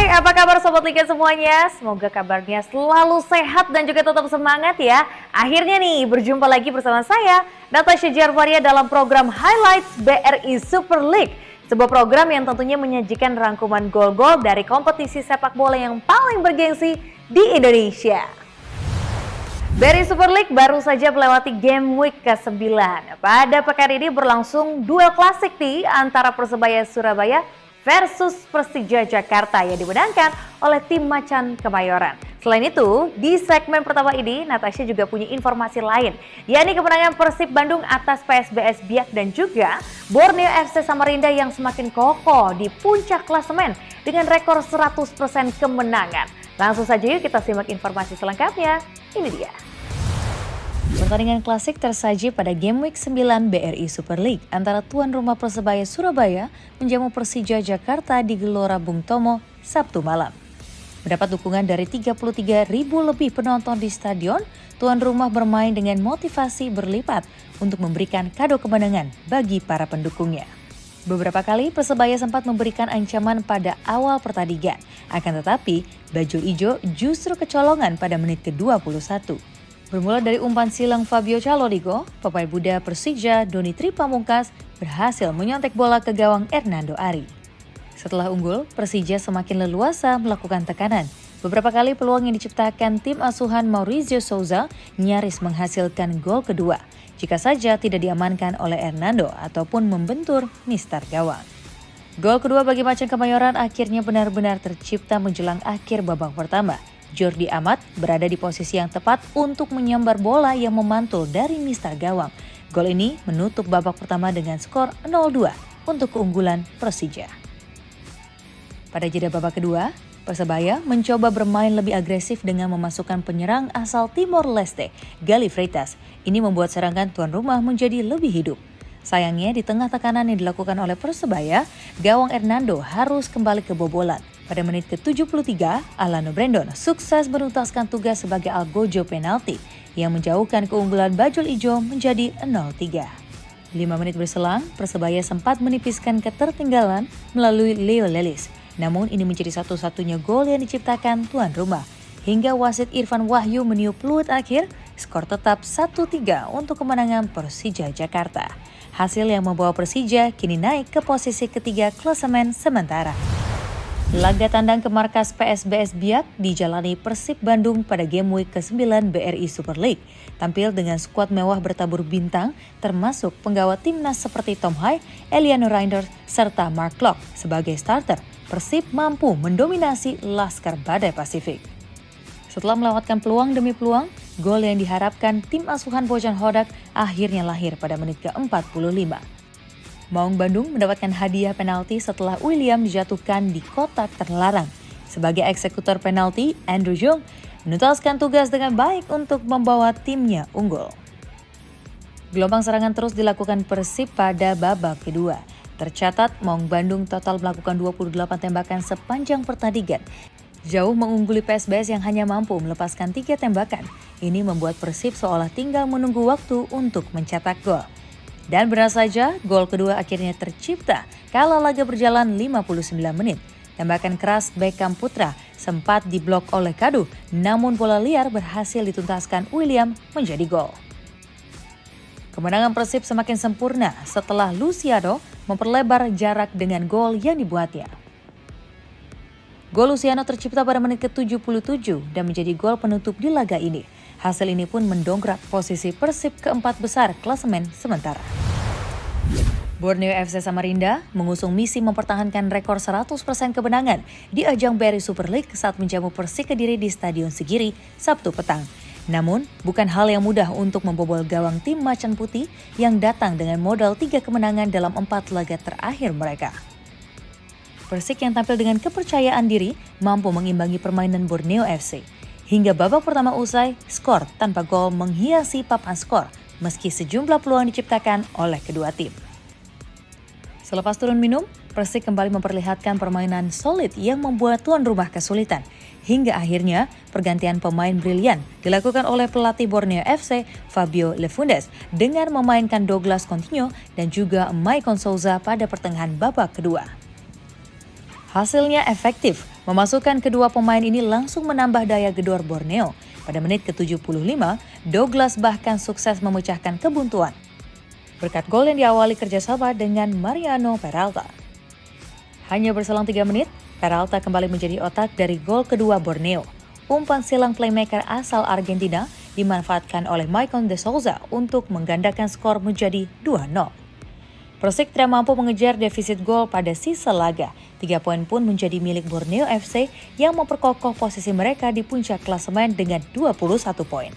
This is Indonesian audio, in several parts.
Hai, apa kabar Sobat Liga semuanya? Semoga kabarnya selalu sehat dan juga tetap semangat ya. Akhirnya nih, berjumpa lagi bersama saya, Natasha Jarvaria dalam program Highlights BRI Super League. Sebuah program yang tentunya menyajikan rangkuman gol-gol dari kompetisi sepak bola yang paling bergengsi di Indonesia. BRI Super League baru saja melewati game week ke-9. Pada pekan ini berlangsung duel klasik nih antara Persebaya Surabaya versus Persija Jakarta yang dimenangkan oleh tim Macan Kemayoran. Selain itu, di segmen pertama ini Natasha juga punya informasi lain, yakni kemenangan Persib Bandung atas PSBS Biak dan juga Borneo FC Samarinda yang semakin kokoh di puncak klasemen dengan rekor 100% kemenangan. Langsung saja yuk kita simak informasi selengkapnya. Ini dia. Pertandingan klasik tersaji pada Game Week 9 BRI Super League antara tuan rumah Persebaya Surabaya menjamu Persija Jakarta di Gelora Bung Tomo Sabtu malam. Mendapat dukungan dari 33.000 lebih penonton di stadion, tuan rumah bermain dengan motivasi berlipat untuk memberikan kado kemenangan bagi para pendukungnya. Beberapa kali Persebaya sempat memberikan ancaman pada awal pertandingan, akan tetapi Bajul Ijo justru kecolongan pada menit ke-21. Bermula dari umpan silang Fabio Calodigo, pemain muda Persija Doni Tripamungkas berhasil menyontek bola ke gawang Hernando Ari. Setelah unggul, Persija semakin leluasa melakukan tekanan. Beberapa kali peluang yang diciptakan tim asuhan Maurizio Souza nyaris menghasilkan gol kedua, jika saja tidak diamankan oleh Hernando ataupun membentur mister gawang. Gol kedua bagi Macan Kemayoran akhirnya benar-benar tercipta menjelang akhir babak pertama. Jordi Amat berada di posisi yang tepat untuk menyambar bola yang memantul dari mister gawang. Gol ini menutup babak pertama dengan skor 0-2 untuk keunggulan Persija. Pada jeda babak kedua, Persebaya mencoba bermain lebih agresif dengan memasukkan penyerang asal Timor Leste, Gali Freitas. Ini membuat serangan tuan rumah menjadi lebih hidup. Sayangnya di tengah tekanan yang dilakukan oleh Persebaya, gawang Hernando harus kembali kebobolan. Pada menit ke-73, Alano Brandon sukses menuntaskan tugas sebagai algojo penalti yang menjauhkan keunggulan Bajul Ijo menjadi 0-3. 5 menit berselang, Persebaya sempat menipiskan ketertinggalan melalui Leo Lelis. Namun ini menjadi satu-satunya gol yang diciptakan tuan rumah. Hingga wasit Irfan Wahyu meniup peluit akhir, skor tetap 1-3 untuk kemenangan Persija Jakarta. Hasil yang membawa Persija kini naik ke posisi ketiga klasemen sementara. Laga tandang ke markas PSBS Biak dijalani Persib Bandung pada Game Week ke-9 BRI Super League. Tampil dengan skuad mewah bertabur bintang, termasuk penggawa timnas seperti Tom Hai, Eliano Reinders, serta Mark Klok sebagai starter. Persib mampu mendominasi Laskar Badai Pasifik. Setelah melewatkan peluang demi peluang, gol yang diharapkan tim asuhan Bojan Hodak akhirnya lahir pada menit ke-45. Maung Bandung mendapatkan hadiah penalti setelah William dijatuhkan di kotak terlarang. Sebagai eksekutor penalti, Andrew Jung menuntaskan tugas dengan baik untuk membawa timnya unggul. Gelombang serangan terus dilakukan Persib pada babak kedua. Tercatat, Maung Bandung total melakukan 28 tembakan sepanjang pertandingan. Jauh mengungguli PSBS yang hanya mampu melepaskan 3 tembakan. Ini membuat Persib seolah tinggal menunggu waktu untuk mencetak gol. Dan benar saja, gol kedua akhirnya tercipta kala laga berjalan 59 menit. Tembakan keras Beckham Putra sempat diblok oleh Kadu, namun bola liar berhasil dituntaskan William menjadi gol. Kemenangan Persib semakin sempurna setelah Luciano memperlebar jarak dengan gol yang dibuatnya. Gol Luciano tercipta pada menit ke-77 dan menjadi gol penutup di laga ini. Hasil ini pun mendongkrak posisi Persib keempat besar klasemen sementara. Borneo FC Samarinda mengusung misi mempertahankan rekor 100% kemenangan di ajang BRI Super League saat menjamu Persik Kediri di Stadion Sigiri Sabtu petang. Namun, bukan hal yang mudah untuk membobol gawang tim Macan Putih yang datang dengan modal 3 kemenangan dalam 4 laga terakhir mereka. Persik yang tampil dengan kepercayaan diri mampu mengimbangi permainan Borneo FC. Hingga babak pertama usai, skor tanpa gol menghiasi papan skor meski sejumlah peluang diciptakan oleh kedua tim. Selepas turun minum, Persik kembali memperlihatkan permainan solid yang membuat tuan rumah kesulitan. Hingga akhirnya pergantian pemain brilian dilakukan oleh pelatih Borneo FC Fabio Lefundes dengan memainkan Douglas Coutinho dan juga Maicon Souza pada pertengahan babak kedua. Hasilnya efektif, memasukkan kedua pemain ini langsung menambah daya gedor Borneo. Pada menit ke-75, Douglas bahkan sukses memecahkan kebuntuan berkat gol yang diawali kerjasama dengan Mariano Peralta. Hanya berselang 3 menit, Peralta kembali menjadi otak dari gol kedua Borneo. Umpan silang playmaker asal Argentina dimanfaatkan oleh Maicon de Souza untuk menggandakan skor menjadi 2-0. Persik tidak mampu mengejar defisit gol pada sisa laga. 3 poin pun menjadi milik Borneo FC yang memperkokoh posisi mereka di puncak klasemen dengan 21 poin.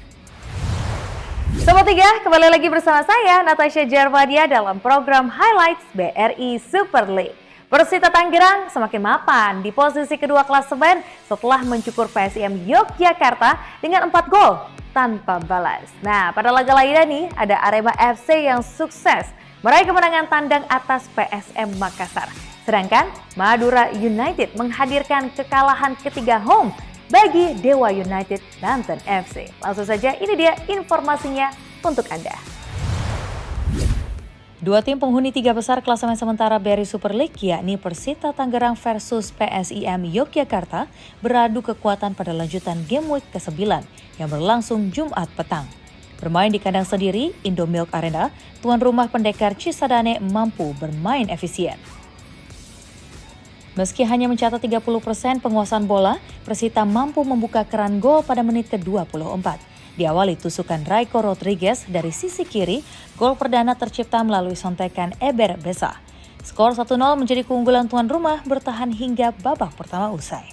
Sobat 3, kembali lagi bersama saya Natasha Jarvadia dalam program Highlights BRI Super League. Persita Tangerang semakin mapan di posisi kedua klasemen setelah mencukur PSIM Yogyakarta dengan 4 gol tanpa balas. Nah, pada laga lainnya nih ada Arema FC yang sukses meraih kemenangan tandang atas PSM Makassar. Sedangkan Madura United menghadirkan kekalahan ketiga home bagi Dewa United Banten FC. Langsung saja ini dia informasinya untuk Anda. Dua tim penghuni 3 besar klasemen sementara BRI Super League yakni Persita Tangerang versus PSIM Yogyakarta beradu kekuatan pada lanjutan game week ke-9 yang berlangsung Jumat petang. Bermain di kandang sendiri, Indomilk Arena, tuan rumah pendekar Cisadane mampu bermain efisien. Meski hanya mencatat 30% penguasaan bola, Persita mampu membuka keran gol pada menit ke-24. Diawali tusukan Raiko Rodriguez dari sisi kiri, gol perdana tercipta melalui sontekan Eber Besa. Skor 1-0 menjadi keunggulan tuan rumah bertahan hingga babak pertama usai.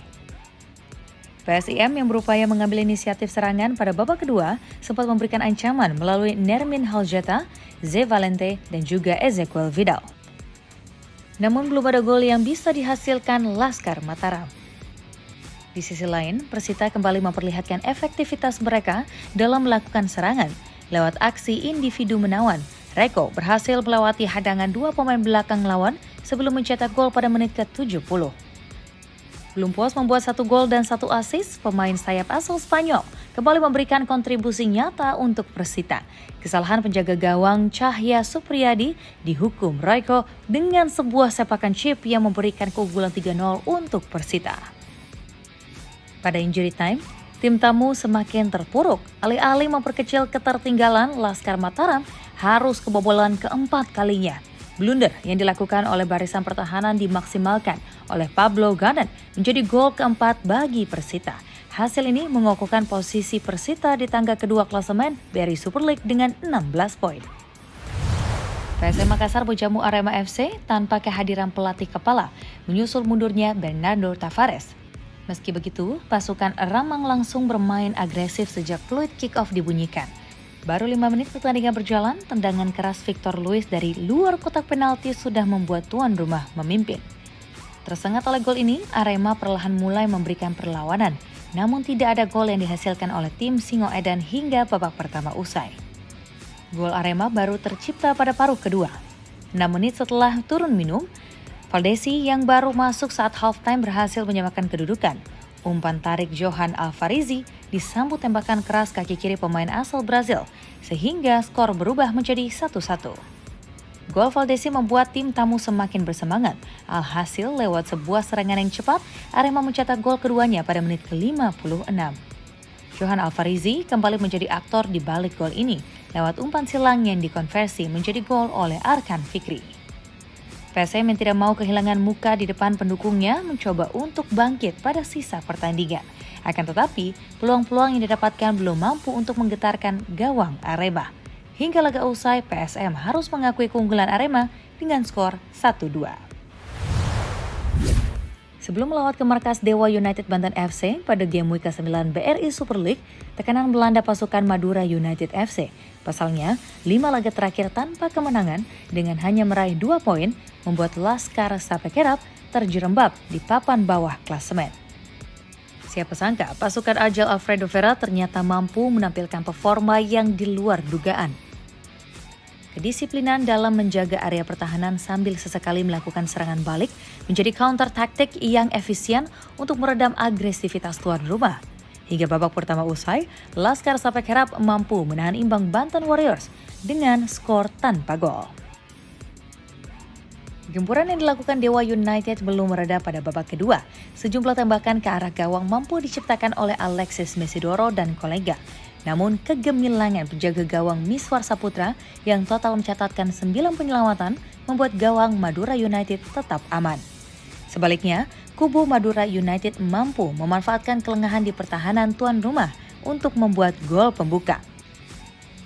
PSIM yang berupaya mengambil inisiatif serangan pada babak kedua sempat memberikan ancaman melalui Nermin Haljata, Ze Valente, dan juga Ezequiel Vidal. Namun belum ada gol yang bisa dihasilkan Laskar Mataram. Di sisi lain, Persita kembali memperlihatkan efektivitas mereka dalam melakukan serangan. Lewat aksi individu menawan, Reko berhasil melewati hadangan 2 pemain belakang lawan sebelum mencetak gol pada menit ke-70. Belum puas membuat 1 gol dan 1 assist, pemain sayap asal Spanyol kembali memberikan kontribusi nyata untuk Persita. Kesalahan penjaga gawang Cahya Supriyadi dihukum Raiko dengan sebuah sepakan chip yang memberikan keunggulan 3-0 untuk Persita. Pada injury time, tim tamu semakin terpuruk. Alih-alih memperkecil ketertinggalan, Laskar Mataram harus kebobolan keempat kalinya. Blunder yang dilakukan oleh barisan pertahanan dimaksimalkan oleh Pablo Ganan menjadi gol keempat bagi Persita. Hasil ini mengokohkan posisi Persita di tangga kedua klasemen BRI Super League dengan 16 poin. PSM Makassar menjamu Arema FC tanpa kehadiran pelatih kepala, menyusul mundurnya Bernardo Tavares. Meski begitu, pasukan Ramang langsung bermain agresif sejak fluid kick-off dibunyikan. Baru 5 menit pertandingan berjalan, tendangan keras Victor Luis dari luar kotak penalti sudah membuat tuan rumah memimpin. Tersengat oleh gol ini, Arema perlahan mulai memberikan perlawanan, namun tidak ada gol yang dihasilkan oleh tim Singoedan hingga babak pertama usai. Gol Arema baru tercipta pada paruh kedua. 6 menit setelah turun minum, Valdesi yang baru masuk saat halftime berhasil menyamakan kedudukan. Umpan tarik Johan Alvarizi disambut tembakan keras kaki kiri pemain asal Brazil, sehingga skor berubah menjadi 1-1. Gol Valdesi membuat tim tamu semakin bersemangat. Alhasil lewat sebuah serangan yang cepat, Arema mencetak gol keduanya pada menit ke-56. Johan Alvarizi kembali menjadi aktor di balik gol ini, lewat umpan silang yang dikonversi menjadi gol oleh Arkan Fikri. PSM yang tidak mau kehilangan muka di depan pendukungnya mencoba untuk bangkit pada sisa pertandingan. Akan tetapi, peluang-peluang yang didapatkan belum mampu untuk menggetarkan gawang Arema. Hingga laga usai, PSM harus mengakui keunggulan Arema dengan skor 1-2. Sebelum melawat ke markas Dewa United Banten FC pada game week ke-9 BRI Super League, tekanan melanda pasukan Madura United FC. Pasalnya, 5 laga terakhir tanpa kemenangan dengan hanya meraih 2 poin, membuat Laskar Sapekerap terjerembab di papan bawah klasemen. Siapa sangka pasukan Ajal Alfredo Vera ternyata mampu menampilkan performa yang di luar dugaan. Kedisiplinan dalam menjaga area pertahanan sambil sesekali melakukan serangan balik menjadi counter taktik yang efisien untuk meredam agresivitas tuan rumah. Hingga babak pertama usai, Laskar Sapekerap mampu menahan imbang Banten Warriors dengan skor tanpa gol. Gempuran yang dilakukan Dewa United belum mereda pada babak kedua. Sejumlah tembakan ke arah gawang mampu diciptakan oleh Alexis Mesidoro dan kolega. Namun kegemilangan penjaga gawang Miswar Saputra yang total mencatatkan 9 penyelamatan membuat gawang Madura United tetap aman. Sebaliknya, kubu Madura United mampu memanfaatkan kelengahan di pertahanan tuan rumah untuk membuat gol pembuka.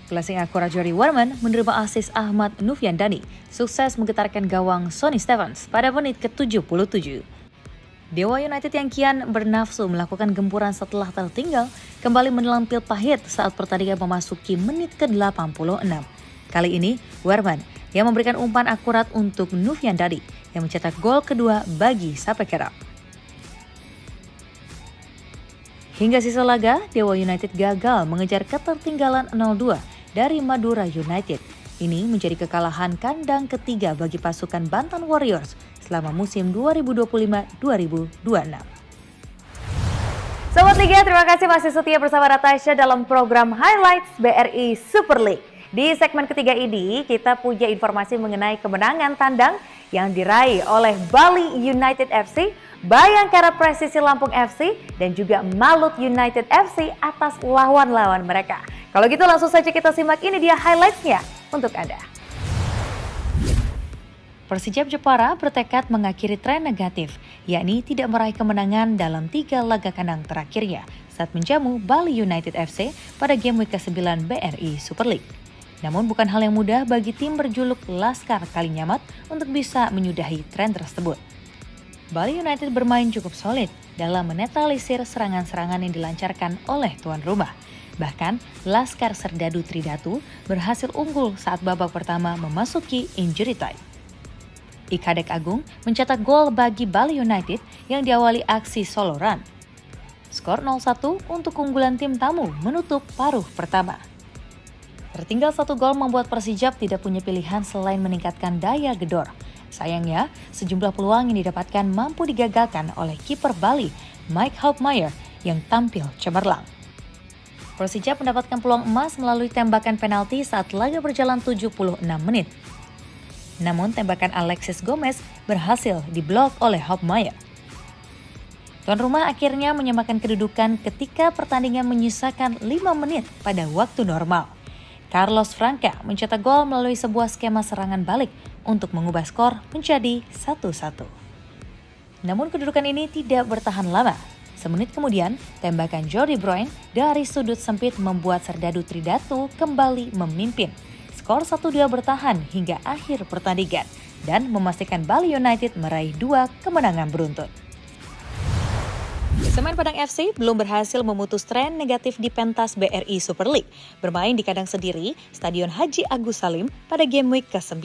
Placing akurat Jory Warman menerima asis Ahmad Nufyandani, sukses menggetarkan gawang Sonny Stevens pada menit ke-77. Dewa United yang kian bernafsu melakukan gempuran setelah tertinggal, kembali menelan pil pahit saat pertandingan memasuki menit ke-86. Kali ini, Warman yang memberikan umpan akurat untuk Nufyandani yang mencetak gol kedua bagi Sapekera. Hingga sisa laga, Dewa United gagal mengejar ketertinggalan 0-2 dari Madura United. Ini menjadi kekalahan kandang ketiga bagi pasukan Bantan Warriors selama musim 2025-2026. Sobat Liga, terima kasih masih setia bersama Natasha dalam program Highlights BRI Super League. Di segmen ketiga ini, kita punya informasi mengenai kemenangan tandang yang diraih oleh Bali United FC, Bayangkara Presisi Lampung FC, dan juga Malut United FC atas lawan-lawan mereka. Kalau gitu langsung saja kita simak, ini dia highlights-nya untuk Anda. Persijap Jepara bertekad mengakhiri tren negatif, yakni tidak meraih kemenangan dalam 3 laga kandang terakhirnya saat menjamu Bali United FC pada game week ke-9 BRI Super League. Namun bukan hal yang mudah bagi tim berjuluk Laskar Kalinyamat untuk bisa menyudahi tren tersebut. Bali United bermain cukup solid dalam menetralisir serangan-serangan yang dilancarkan oleh tuan rumah. Bahkan, Laskar Serdadu Tridatu berhasil unggul saat babak pertama memasuki injury time. Ikadek Agung mencetak gol bagi Bali United yang diawali aksi solo run. Skor 0-1 untuk keunggulan tim tamu menutup paruh pertama. Tertinggal 1 gol membuat Persijap tidak punya pilihan selain meningkatkan daya gedor. Sayangnya, sejumlah peluang yang didapatkan mampu digagalkan oleh kiper Bali, Mike Hoopmeyer, yang tampil cemerlang. Persijap mendapatkan peluang emas melalui tembakan penalti saat laga berjalan 76 menit. Namun tembakan Alexis Gomez berhasil diblok oleh Hoopmeyer. Tuan rumah akhirnya menyamakan kedudukan ketika pertandingan menyisakan 5 menit pada waktu normal. Carlos Franca mencetak gol melalui sebuah skema serangan balik untuk mengubah skor menjadi 1-1. Namun kedudukan ini tidak bertahan lama. Semenit kemudian, tembakan Jordi Bruin dari sudut sempit membuat Serdadu Tridatu kembali memimpin. Skor 1-2 bertahan hingga akhir pertandingan dan memastikan Bali United meraih 2 kemenangan beruntun. Semen Padang FC belum berhasil memutus tren negatif di pentas BRI Super League. Bermain di kandang sendiri, Stadion Haji Agus Salim pada game week ke-9.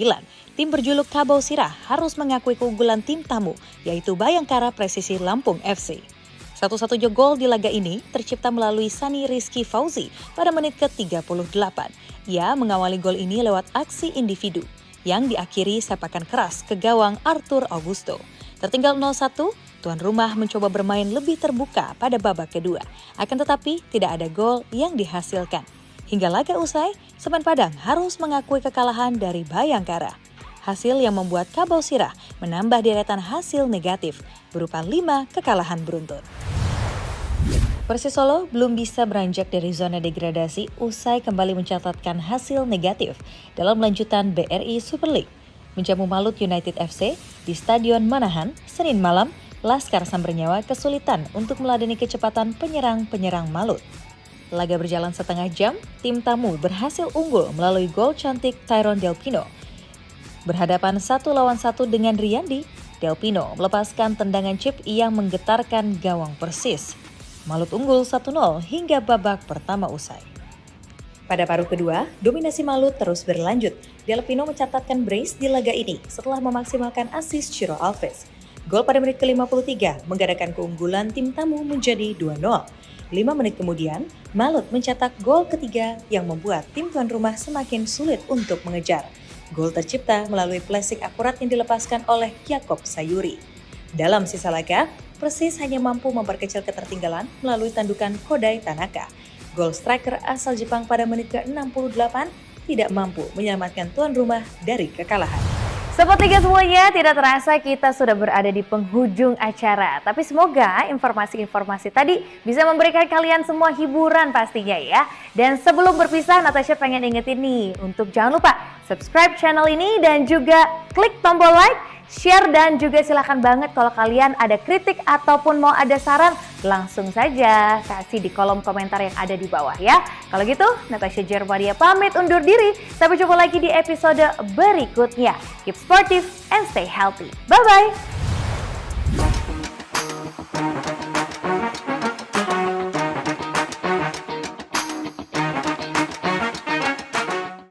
Tim berjuluk Kabau Sirah harus mengakui keunggulan tim tamu, yaitu Bayangkara Presisi Lampung FC. Satu-satunya gol di laga ini tercipta melalui Sani Rizky Fauzi pada menit ke-38. Ia mengawali gol ini lewat aksi individu yang diakhiri sepakan keras ke gawang Arthur Augusto. Tertinggal 0-1, tuan rumah mencoba bermain lebih terbuka pada babak kedua. Akan tetapi tidak ada gol yang dihasilkan. Hingga laga usai, Semen Padang harus mengakui kekalahan dari Bayangkara. Hasil yang membuat Kabau Sirah menambah deretan hasil negatif berupa 5 kekalahan beruntun. Persis Solo belum bisa beranjak dari zona degradasi usai kembali mencatatkan hasil negatif dalam lanjutan BRI Super League. Menjamu Malut United FC di Stadion Manahan, Senin malam, Laskar Sambernyawa kesulitan untuk meladeni kecepatan penyerang-penyerang Malut. Laga berjalan setengah jam, tim tamu berhasil unggul melalui gol cantik Tyrone Del Pino. Berhadapan 1 lawan 1 dengan Riyandi, Del Pino melepaskan tendangan chip yang menggetarkan gawang Persis. Malut unggul 1-0 hingga babak pertama usai. Pada paruh kedua, dominasi Malut terus berlanjut. Del Pino mencatatkan brace di laga ini setelah memaksimalkan asis Ciro Alves. Gol pada menit ke-53 menggandakan keunggulan tim tamu menjadi 2-0. 5 menit kemudian, Malut mencetak gol ketiga yang membuat tim tuan rumah semakin sulit untuk mengejar. Gol tercipta melalui flashing akurat yang dilepaskan oleh Yakob Sayuri. Dalam sisa laga, Persis hanya mampu memperkecil ketertinggalan melalui tandukan Kodai Tanaka. Gol striker asal Jepang pada menit ke-68 tidak mampu menyelamatkan tuan rumah dari kekalahan. Sobat Liga semuanya, tidak terasa kita sudah berada di penghujung acara. Tapi semoga informasi-informasi tadi bisa memberikan kalian semua hiburan pastinya ya. Dan sebelum berpisah, Natasha pengen ingetin nih untuk jangan lupa subscribe channel ini dan juga klik tombol like, share, dan juga silahkan banget kalau kalian ada kritik ataupun mau ada saran, langsung saja kasih di kolom komentar yang ada di bawah ya. Kalau gitu, Natasha Jervadia pamit undur diri. Sampai jumpa lagi di episode berikutnya. Keep sportive and stay healthy. Bye-bye!